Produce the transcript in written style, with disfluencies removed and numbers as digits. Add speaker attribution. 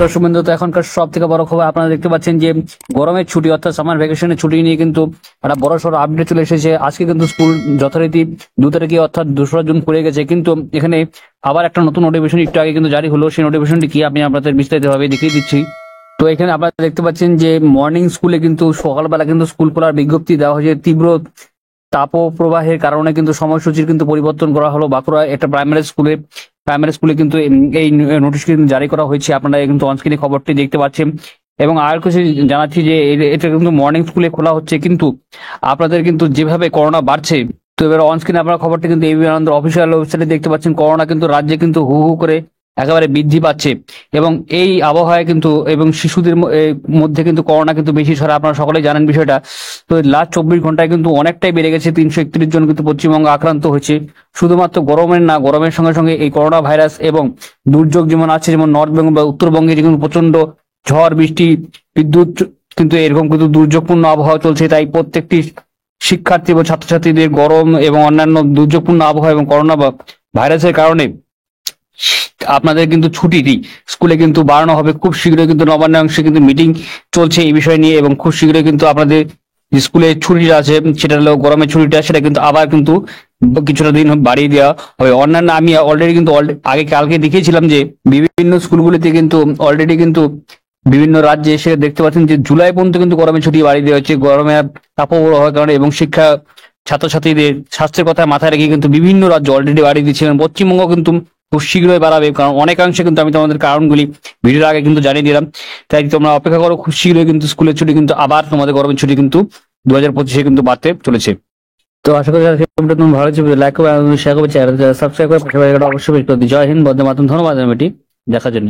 Speaker 1: দর্শক বন্ধু, তো এখনকার সব থেকে বড় খবর আপনারা দেখতে পাচ্ছেন যে গরমের ছুটি অর্থাৎ সামার ভ্যাকেশনের ছুটি নিয়ে কিন্তু একটা বড় সড়ো আপডেট চলে এসেছে। আজকে কিন্তু স্কুল যথারীতি 2 তারিখে অর্থাৎ 2রা জুন পড়ে গেছে, কিন্তু এখানে আবার একটা নতুন নোটিফিকেশন একটু আগে কিন্তু জারি হলো। সেই নোটিফিকেশনটি কি আমি আপনাদের বিস্তারিতভাবে দেখিয়ে দিচ্ছি। তো এখানে আপনারা দেখতে পাচ্ছেন যে মর্নিং স্কুলে কিন্তু সকালবেলা কিন্তু স্কুল খোলার বিজ্ঞপ্তি দেওয়া হয়েছে। তীব্র তাপপ্রবাহের কারণে কিন্তু সময়সূচির কিন্তু পরিবর্তন করা হলো। বাঁকুড়া একটা প্রাইমারি স্কুলে কিন্তু এই নোটিশ কিন্তু জারি করা হয়েছে। আপনারা কিন্তু অনস্ক্রিনে খবরটি দেখতে পাচ্ছেন। এবং আর কিছু জানাচ্ছি যে এটা কিন্তু মর্নিং স্কুলে খোলা হচ্ছে, কিন্তু আপনাদের কিন্তু যেভাবে করোনা বাড়ছে, তো এবার অনস্ক্রিনে আপনারা খবরটি কিন্তু এবিপি আনন্দের অফিসিয়াল ওয়েবসাইটে দেখতে পাচ্ছেন। করোনা কিন্তু রাজ্যে কিন্তু হু হু করে একেবারে বৃদ্ধি পাচ্ছে, এবং এই আবহাওয়ায় কিন্তু এবং শিশুদের মধ্যে কিন্তু করোনা কিন্তু বেশি ছড়া, আপনারা সকলেই জানেন বিষয়টা। তো লাস্ট 24 ঘন্টায় কিন্তু অনেকটাই বেড়ে গেছে, 331 জন কিন্তু পশ্চিমবঙ্গে আক্রান্ত হয়েছে। শুধুমাত্র গরমের না, গরমের সঙ্গে সঙ্গে এই করোনা ভাইরাস এবং দুর্যোগ যেমন আছে, যেমন নর্থ বেঙ্গল বা উত্তরবঙ্গে যেমন প্রচন্ড ঝড় বৃষ্টি, বিদ্যুৎ, কিন্তু এরকম কিন্তু দুর্যোগপূর্ণ আবহাওয়া চলছে। তাই প্রত্যেকটি শিক্ষার্থী বা ছাত্রছাত্রীদের গরম এবং অন্যান্য দুর্যোগপূর্ণ আবহাওয়া এবং করোনা ভাইরাসের কারণে আপনাদের কিন্তু ছুটিটি স্কুলে কিন্তু বাড়ানো হবে। খুব শীঘ্রই কিন্তু নবান্ন অংশে কিন্তু মিটিং চলছে এই বিষয় নিয়ে, এবং খুব শীঘ্রই কিন্তু আপনাদের স্কুলে ছুটিটা আছে, সেটা হলো গরমের ছুটিটা, সেটা কিন্তু আবার কিন্তু কিছুটা দিন বাড়িয়ে দেওয়া হবে। অন্যান্য আমি অলরেডি কিন্তু কালকে দেখিয়েছিলাম যে বিভিন্ন স্কুলগুলিতে কিন্তু অলরেডি কিন্তু বিভিন্ন রাজ্যে এসে দেখতে পাচ্ছেন যে জুলাই পর্যন্ত কিন্তু গরমের ছুটি বাড়িয়ে দেওয়া হচ্ছে গরমের তাপপ্রবাহের কারণে। এবং ছাত্রছাত্রীদের স্বাস্থ্যের কথা মাথায় রেখে কিন্তু বিভিন্ন রাজ্য অলরেডি বাড়িয়ে দিচ্ছে, এবং পশ্চিমবঙ্গ কিন্তু খুব শীঘ্রই বাড়াবে, কারণ অনেকাংশে কিন্তু আমি তোমাদের কারণগুলি ভিডিওর আগে কিন্তু জানিয়ে দিলাম। তাই তোমরা অপেক্ষা করো, খুব শীঘ্রই কিন্তু স্কুলের ছুটি কিন্তু আবার তোমাদের গরমের ছুটি কিন্তু 2025 কিন্তু বাড়তে চলেছে। তো আশা করি তোমার ভালো লাগছে, লাইক করবে, শেয়ার করবে, চ্যানেল সাবস্ক্রাইব করে পাশে অবশ্যই। জয় হিন্দ, বন্দে মাতরম। ধন্যবাদ দেখার জন্য।